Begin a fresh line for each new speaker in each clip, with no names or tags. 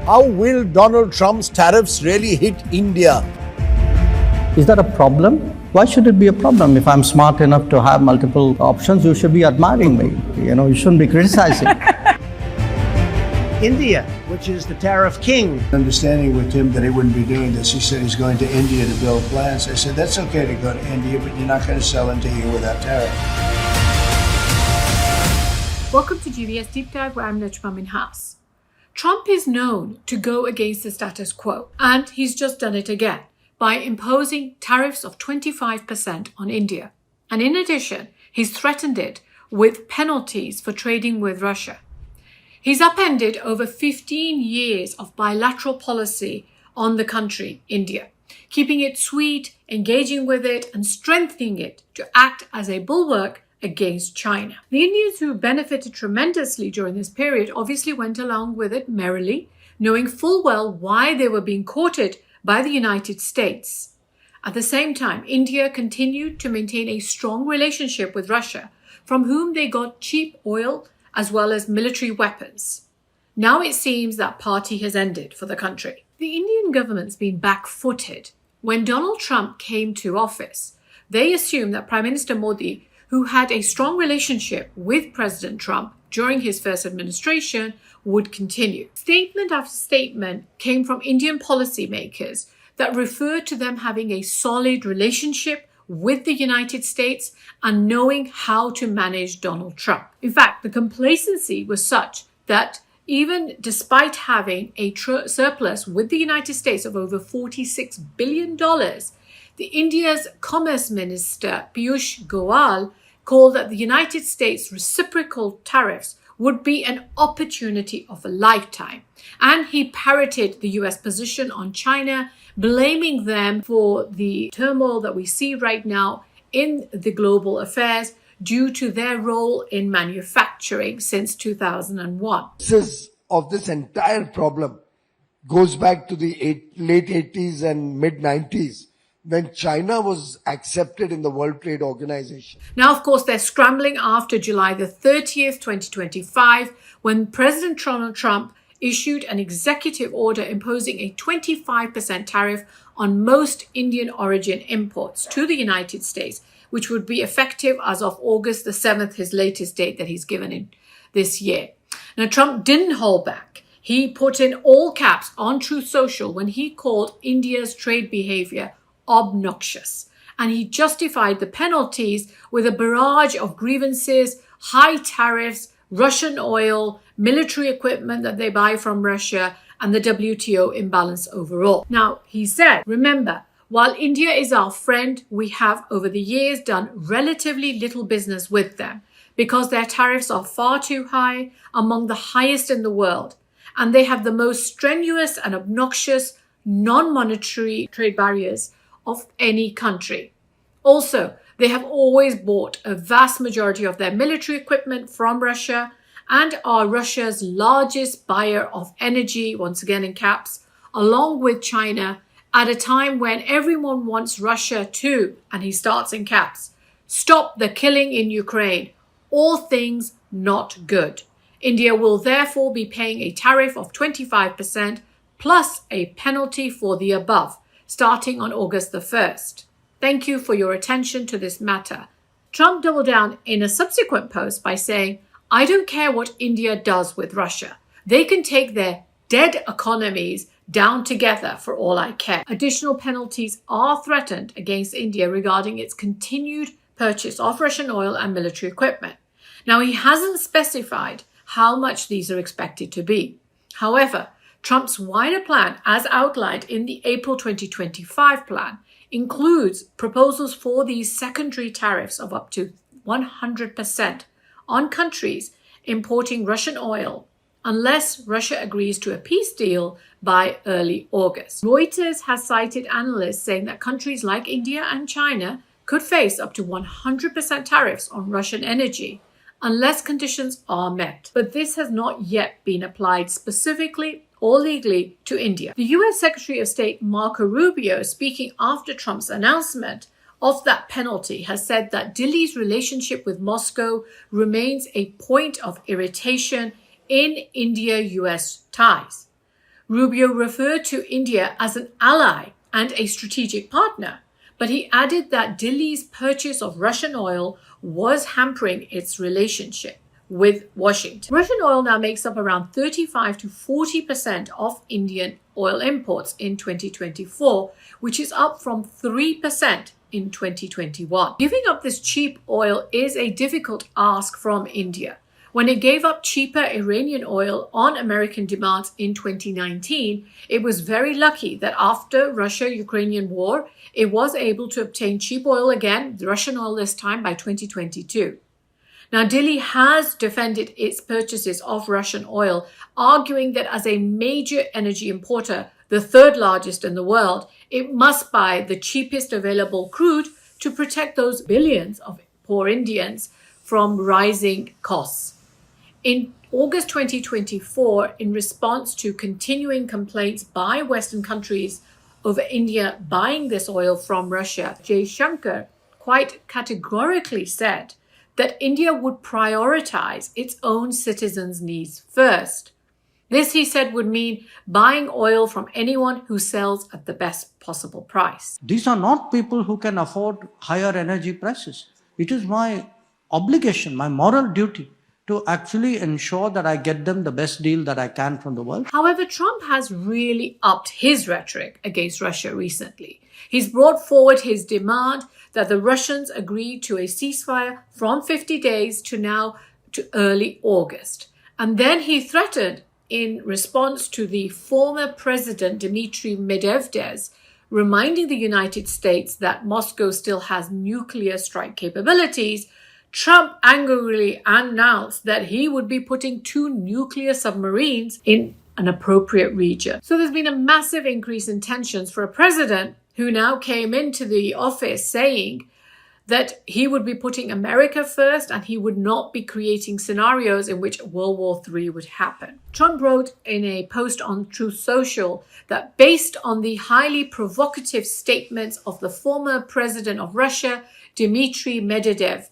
How will Donald Trump's tariffs really hit India?
Is that a problem? Why should it be a problem? If I'm smart enough to have multiple options, you should be admiring me. You shouldn't be criticizing.
India, which is the tariff king.
Understanding with him that he wouldn't be doing this, he said he's going to India to build plants. I said, that's okay to go to India, but you're not going to sell into here without tariff.
Welcome to GVS Deep Dive, where I'm Najma Minhas. Trump is known to go against the status quo, and he's just done it again by imposing tariffs of 25% on India. And in addition, he's threatened it with penalties for trading with Russia. He's upended over 15 years of bilateral policy on the country, India, keeping it sweet, engaging with it, and strengthening it to act as a bulwark against China. The Indians, who benefited tremendously during this period, obviously went along with it merrily, knowing full well why they were being courted by the United States. At the same time, India continued to maintain a strong relationship with Russia, from whom they got cheap oil as well as military weapons. Now it seems that party has ended for the country. The Indian government's been back-footed. When Donald Trump came to office, they assumed that Prime Minister Modi, who had a strong relationship with President Trump during his first administration, would continue. Statement after statement came from Indian policymakers that referred to them having a solid relationship with the United States and knowing how to manage Donald Trump. In fact, the complacency was such that even despite having a surplus with the United States of over $46 billion, the India's Commerce Minister Piyush Goyal called that the United States reciprocal tariffs would be an opportunity of a lifetime. And he parroted the US position on China, blaming them for the turmoil that we see right now in the global affairs due to their role in manufacturing since 2001.
Of this entire problem goes back to the late 80s and mid 90s. When China was accepted in the World Trade Organization.
Now, of course, they're scrambling after July the 30th, 2025, when President Donald Trump issued an executive order imposing a 25% tariff on most Indian origin imports to the United States, which would be effective as of August the 7th, his latest date that he's given in this year. Now, Trump didn't hold back. He put in all caps on Truth Social when he called India's trade behavior obnoxious. And he justified the penalties with a barrage of grievances, high tariffs, Russian oil, military equipment that they buy from Russia, and the WTO imbalance overall. Now, he said, remember, while India is our friend, we have over the years done relatively little business with them because their tariffs are far too high, among the highest in the world, and they have the most strenuous and obnoxious non-monetary trade barriers of any country. Also, they have always bought a vast majority of their military equipment from Russia and are Russia's largest buyer of energy, once again in caps, along with China, at a time when everyone wants Russia to, and he starts in caps, stop the killing in Ukraine. All things not good. India will therefore be paying a tariff of 25% plus a penalty for the above, starting on August the 1st. Thank you for your attention to this matter. Trump doubled down in a subsequent post by saying, I don't care what India does with Russia. They can take their dead economies down together for all I care. Additional penalties are threatened against India regarding its continued purchase of Russian oil and military equipment. Now, he hasn't specified how much these are expected to be. However, Trump's wider plan, as outlined in the April 2025 plan, includes proposals for these secondary tariffs of up to 100% on countries importing Russian oil, unless Russia agrees to a peace deal by early August. Reuters has cited analysts saying that countries like India and China could face up to 100% tariffs on Russian energy, unless conditions are met. But this has not yet been applied specifically or legally to India. The US Secretary of State Marco Rubio, speaking after Trump's announcement of that penalty, has said that Delhi's relationship with Moscow remains a point of irritation in India-US ties. Rubio referred to India as an ally and a strategic partner, but he added that Delhi's purchase of Russian oil was hampering its relationship with Washington. Russian oil now makes up around 35 to 40% of Indian oil imports in 2024, which is up from 3% in 2021. Giving up this cheap oil is a difficult ask from India. When it gave up cheaper Iranian oil on American demands in 2019, it was very lucky that after Russia-Ukrainian war, it was able to obtain cheap oil again, Russian oil this time, by 2022. Now, Delhi has defended its purchases of Russian oil, arguing that as a major energy importer, the third largest in the world, it must buy the cheapest available crude to protect those billions of poor Indians from rising costs. In August 2024, in response to continuing complaints by Western countries over India buying this oil from Russia, Jaishankar quite categorically said that India would prioritize its own citizens' needs first. This, he said, would mean buying oil from anyone who sells at the best possible price.
These are not people who can afford higher energy prices. It is my obligation, my moral duty to actually ensure that I get them the best deal that I can from the world.
However, Trump has really upped his rhetoric against Russia recently. He's brought forward his demand that the Russians agree to a ceasefire from 50 days to now to early August. And then he threatened, in response to the former president Dmitry Medvedev's reminding the United States that Moscow still has nuclear strike capabilities, Trump angrily announced that he would be putting 2 nuclear submarines in an appropriate region. So there's been a massive increase in tensions for a president who now came into the office saying that he would be putting America first and he would not be creating scenarios in which World War III would happen. Trump wrote in a post on Truth Social that based on the highly provocative statements of the former president of Russia, Dmitry Medvedev,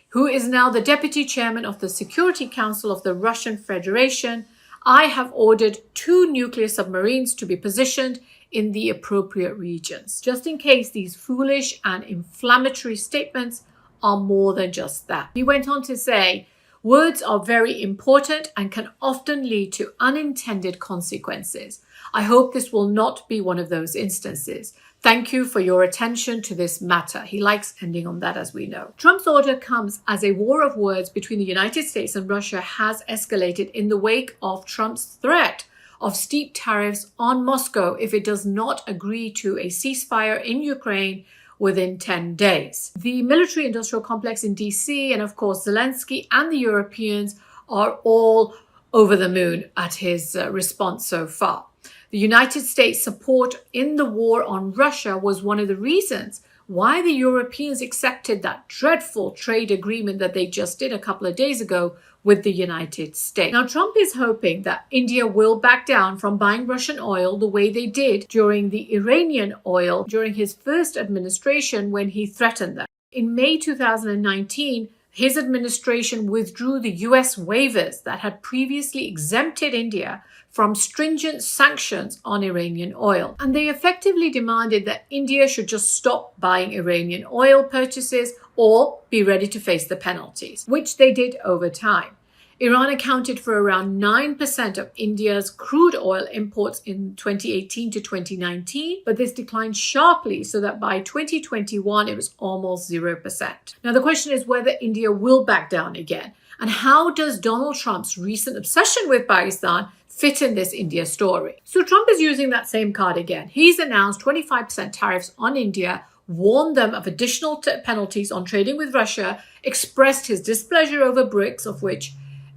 who is now the deputy chairman of the Security Council of the Russian Federation, I have ordered 2 nuclear submarines to be positioned in the appropriate regions, just in case these foolish and inflammatory statements are more than just that. He went on to say, words are very important and can often lead to unintended consequences. I hope this will not be one of those instances. Thank you for your attention to this matter. He likes ending on that, as we know. Trump's order comes as a war of words between the United States and Russia has escalated in the wake of Trump's threat of steep tariffs on Moscow if it does not agree to a ceasefire in Ukraine within 10 days. The military-industrial complex in DC and, of course, Zelensky and the Europeans are all over the moon at his response so far. The United States' support in the war on Russia was one of the reasons why the Europeans accepted that dreadful trade agreement that they just did a couple of days ago with the United States. Now, Trump is hoping that India will back down from buying Russian oil the way they did during the Iranian oil during his first administration when he threatened them. In May 2019, his administration withdrew the US waivers that had previously exempted India from stringent sanctions on Iranian oil. And they effectively demanded that India should just stop buying Iranian oil purchases or be ready to face the penalties, which they did over time. Iran accounted for around 9% of India's crude oil imports in 2018 to 2019, but this declined sharply so that by 2021 it was almost 0%. Now the question is whether India will back down again, and how does Donald Trump's recent obsession with Pakistan fit in this India story? So Trump is using that same card again. He's announced 25% tariffs on India, warned them of additional penalties on trading with Russia, expressed his displeasure over BRICS, of which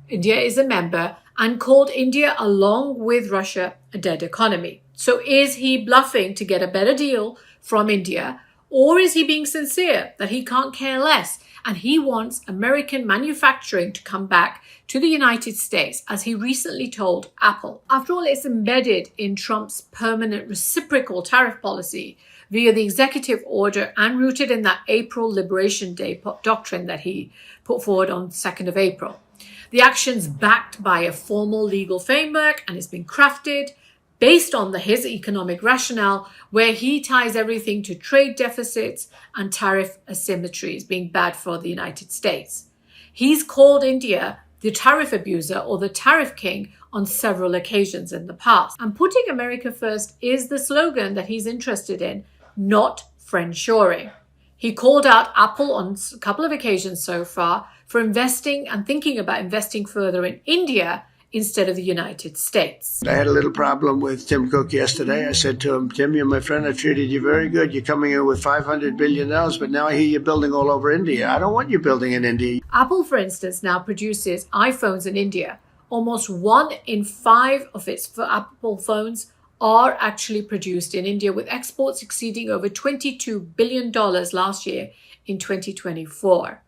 India is a member, and called India, along with Russia, a dead economy. So is he bluffing to get a better deal from India, or is he being sincere that he can't care less and he wants American manufacturing to come back to the United States, as he recently told Apple? After all, it's embedded in Trump's permanent reciprocal tariff policy via the executive order and rooted in that April Liberation Day doctrine that he put forward on 2nd of April. The action's backed by a formal legal framework and it's been crafted based on his economic rationale, where he ties everything to trade deficits and tariff asymmetries being bad for the United States. He's called India the tariff abuser or the tariff king on several occasions in the past. And putting America first is the slogan that he's interested in, not friendshoring. He called out Apple on a couple of occasions so far for investing and thinking about investing further in India instead of the United States.
I had a little problem with Tim Cook yesterday. I said to him, Tim, you're my friend. I treated you very good. You're coming in with $500 billion, but now I hear you're building all over India. I don't want you building in India.
Apple, for instance, now produces iPhones in India. Almost 1 in 5 of its Apple phones are actually produced in India, with exports exceeding over $22 billion last year in 2024.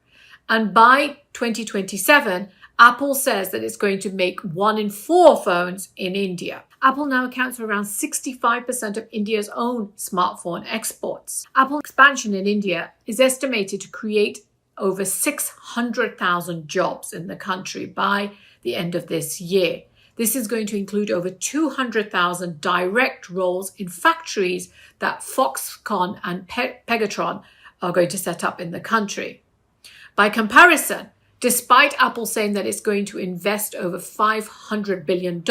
And by 2027, Apple says that it's going to make 1 in 4 phones in India. Apple now accounts for around 65% of India's own smartphone exports. Apple's expansion in India is estimated to create over 600,000 jobs in the country by the end of this year. This is going to include over 200,000 direct roles in factories that Foxconn and Pegatron are going to set up in the country. By comparison, despite Apple saying that it's going to invest over $500 billion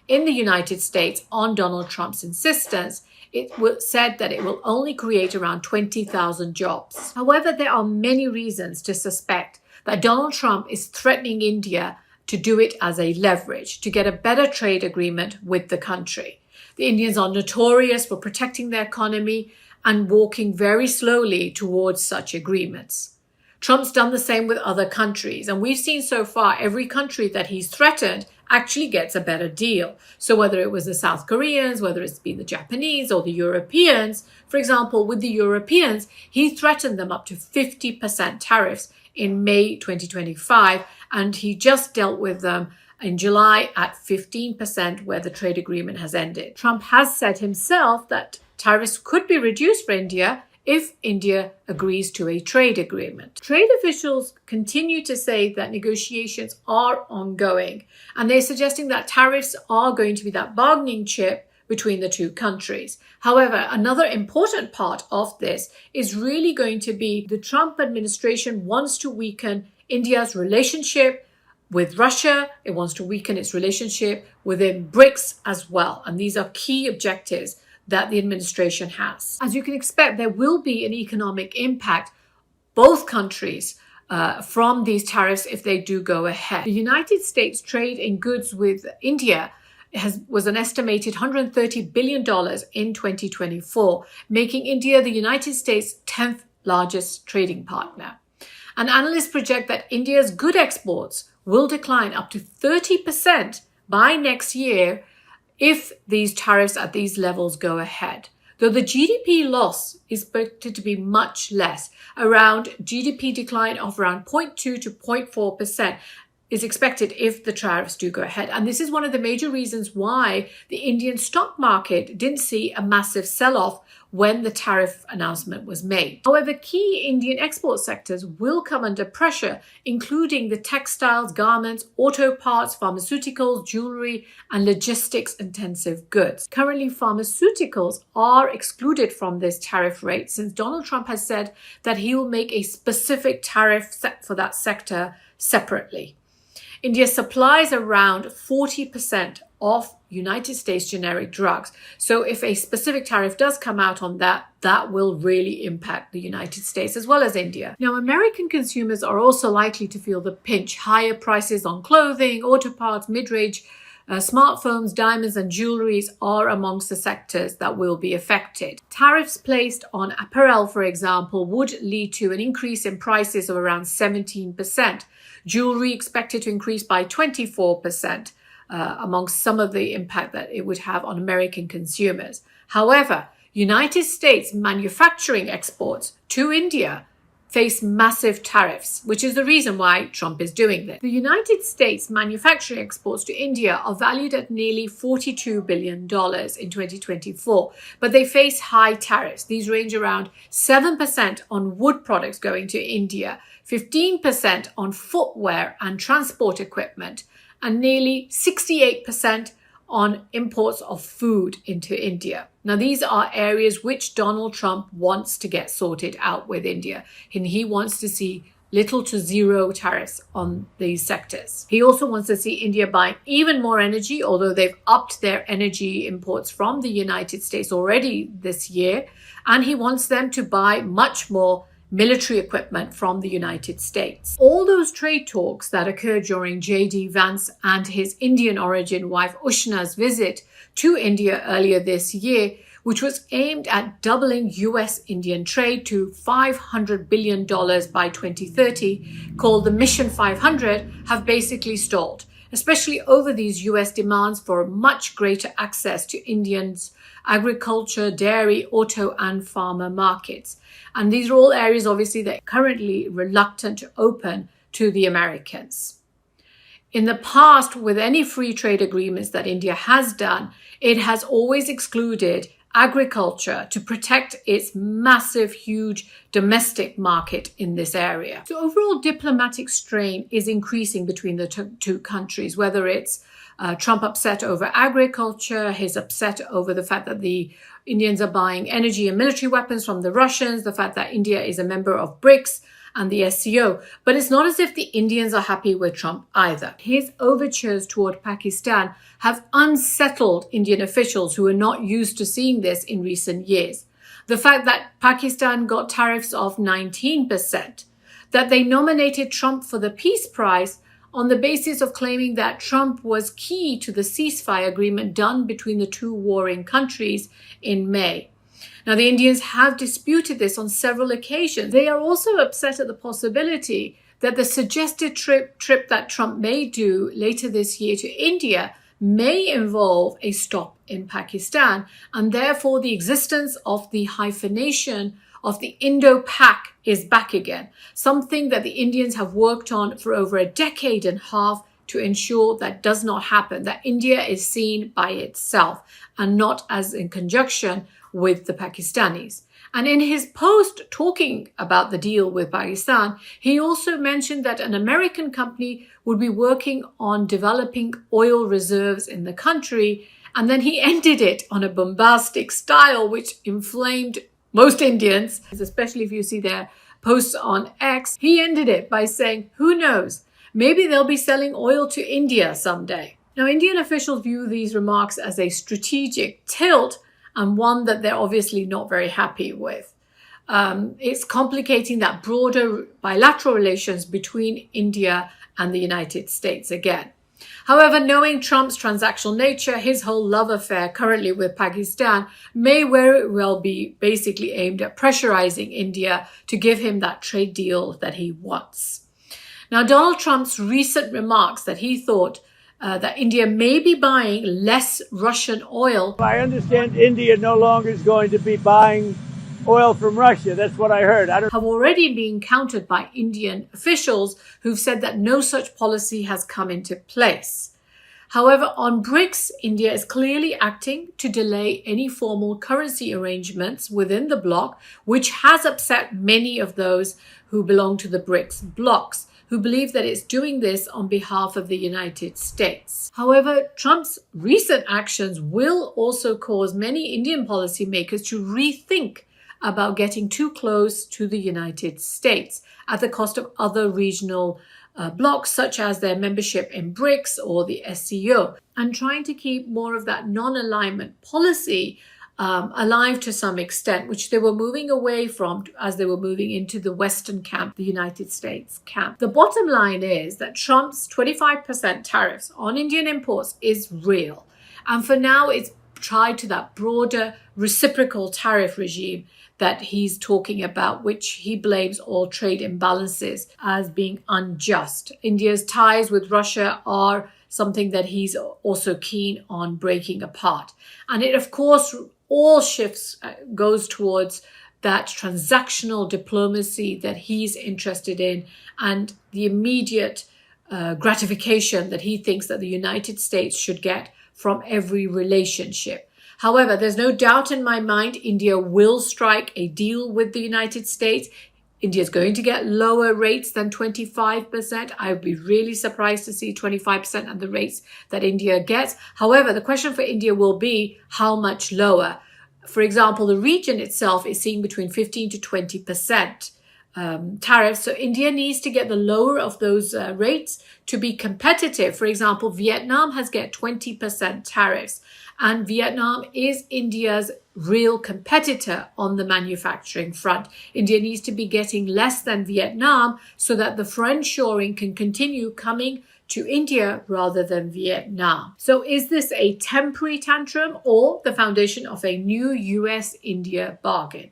in the United States on Donald Trump's insistence, it said that it will only create around 20,000 jobs. However, there are many reasons to suspect that Donald Trump is threatening India to do it as a leverage to get a better trade agreement with the country. The Indians are notorious for protecting their economy and walking very slowly towards such agreements. Trump's done the same with other countries, and we've seen so far every country that he's threatened actually gets a better deal. So whether it was the South Koreans, whether it's been the Japanese or the Europeans, for example, with the Europeans, he threatened them up to 50% tariffs in May 2025, and he just dealt with them in July at 15%, where the trade agreement has ended. Trump has said himself that tariffs could be reduced for India if India agrees to a trade agreement. Trade officials continue to say that negotiations are ongoing, and they're suggesting that tariffs are going to be that bargaining chip between the two countries. However, another important part of this is really going to be the Trump administration wants to weaken India's relationship with Russia. It wants to weaken its relationship within BRICS as well. And these are key objectives that the administration has. As you can expect, there will be an economic impact, both countries, from these tariffs if they do go ahead. The United States trade in goods with India was an estimated $130 billion in 2024, making India the United States' 10th largest trading partner. And analysts project that India's good exports will decline up to 30% by next year if these tariffs at these levels go ahead. Though the GDP loss is expected to be much less, around GDP decline of around 0.2 to 0.4% is expected if the tariffs do go ahead. And this is one of the major reasons why the Indian stock market didn't see a massive sell-off when the tariff announcement was made. However, key Indian export sectors will come under pressure, including the textiles, garments, auto parts, pharmaceuticals, jewelry, and logistics-intensive goods. Currently, pharmaceuticals are excluded from this tariff rate since Donald Trump has said that he will make a specific tariff set for that sector separately. India supplies around 40% of United States generic drugs. So if a specific tariff does come out on that, that will really impact the United States as well as India. Now, American consumers are also likely to feel the pinch. Higher prices on clothing, auto parts, mid-range smartphones, diamonds, and jewelries are amongst the sectors that will be affected. Tariffs placed on apparel, for example, would lead to an increase in prices of around 17%. Jewelry expected to increase by 24%. Amongst some of the impact that it would have on American consumers. However, United States manufacturing exports to India face massive tariffs, which is the reason why Trump is doing this. The United States manufacturing exports to India are valued at nearly $42 billion in 2024, but they face high tariffs. These range around 7% on wood products going to India, 15% on footwear and transport equipment, and nearly 68% on imports of food into India. Now, these are areas which Donald Trump wants to get sorted out with India, and he wants to see little to zero tariffs on these sectors. He also wants to see India buying even more energy, although they've upped their energy imports from the United States already this year, and he wants them to buy much more military equipment from the United States. All those trade talks that occurred during J.D. Vance and his Indian origin wife Ushna's visit to India earlier this year, which was aimed at doubling US-Indian trade to $500 billion by 2030, called the Mission 500, have basically stalled, especially over these US demands for much greater access to Indians' agriculture, dairy, auto, and farmer markets. And these are all areas, obviously, that are currently reluctant to open to the Americans. In the past, with any free trade agreements that India has done, it has always excluded agriculture to protect its massive, huge domestic market in this area. So overall diplomatic strain is increasing between the two countries, whether it's Trump upset over agriculture, he's upset over the fact that the Indians are buying energy and military weapons from the Russians, the fact that India is a member of BRICS and the SCO. But it's not as if the Indians are happy with Trump either. His overtures toward Pakistan have unsettled Indian officials who are not used to seeing this in recent years. The fact that Pakistan got tariffs of 19%, that they nominated Trump for the Peace Prize on the basis of claiming that Trump was key to the ceasefire agreement done between the two warring countries in May. Now, the Indians have disputed this on several occasions. They are also upset at the possibility that the suggested trip that Trump may do later this year to India may involve a stop in Pakistan, and therefore the existence of the hyphenation of the Indo-Pak is back again, something that the Indians have worked on for over a decade and a half to ensure that does not happen, that India is seen by itself and not as in conjunction with the Pakistanis. And in his post talking about the deal with Pakistan, he also mentioned that an American company would be working on developing oil reserves in the country. And then he ended it on a bombastic style, which inflamed most Indians, especially if you see their posts on X. He ended it by saying, who knows, maybe they'll be selling oil to India someday. Now, Indian officials view these remarks as a strategic tilt and one that they're obviously not very happy with. It's complicating that broader bilateral relations between India and the United States again. However, knowing Trump's transactional nature, his whole love affair currently with Pakistan may very well be basically aimed at pressurizing India to give him that trade deal that he wants. Now, Donald Trump's recent remarks that he thought that India may be buying less Russian oil.
I understand India no longer is going to be buying oil from Russia. That's what I heard.
Have already been countered by Indian officials who've said that no such policy has come into place. However, on BRICS, India is clearly acting to delay any formal currency arrangements within the bloc, which has upset many of those who belong to the BRICS blocs, who believe that it's doing this on behalf of the United States. However, Trump's recent actions will also cause many Indian policymakers to rethink about getting too close to the United States at the cost of other regional blocs, such as their membership in BRICS or the SCO, and trying to keep more of that non-alignment policy alive to some extent, which they were moving away from as they were moving into the Western camp, the United States camp. The bottom line is that Trump's 25% tariffs on Indian imports is real. And for now, it's tied to that broader reciprocal tariff regime that he's talking about, which he blames all trade imbalances as being unjust. India's ties with Russia are something that he's also keen on breaking apart. And it, of course, all shifts goes towards that transactional diplomacy that he's interested in and the immediate gratification that he thinks that the United States should get from every relationship. However, there's no doubt in my mind India will strike a deal with the United States. India is going to get lower rates than 25%. I would be really surprised to see 25% at the rates that India gets. However, the question for India will be how much lower. For example, the region itself is seeing between 15 to 20% tariffs. So India needs to get the lower of those rates to be competitive. For example, Vietnam has got 20% tariffs, and Vietnam is India's real competitor on the manufacturing front. India needs to be getting less than Vietnam so that the friendshoring can continue coming to India rather than Vietnam. So is this a temporary tantrum or the foundation of a new US-India bargain?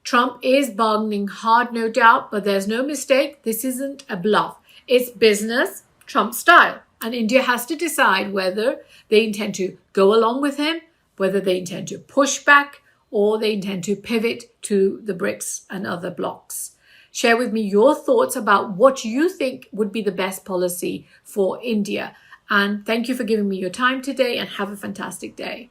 Trump is bargaining hard, no doubt, but there's no mistake. This isn't a bluff. It's business, Trump style. And India has to decide whether they intend to go along with him, whether they intend to push back, or they intend to pivot to the BRICS and other blocs. Share with me your thoughts about what you think would be the best policy for India. And thank you for giving me your time today, and have a fantastic day.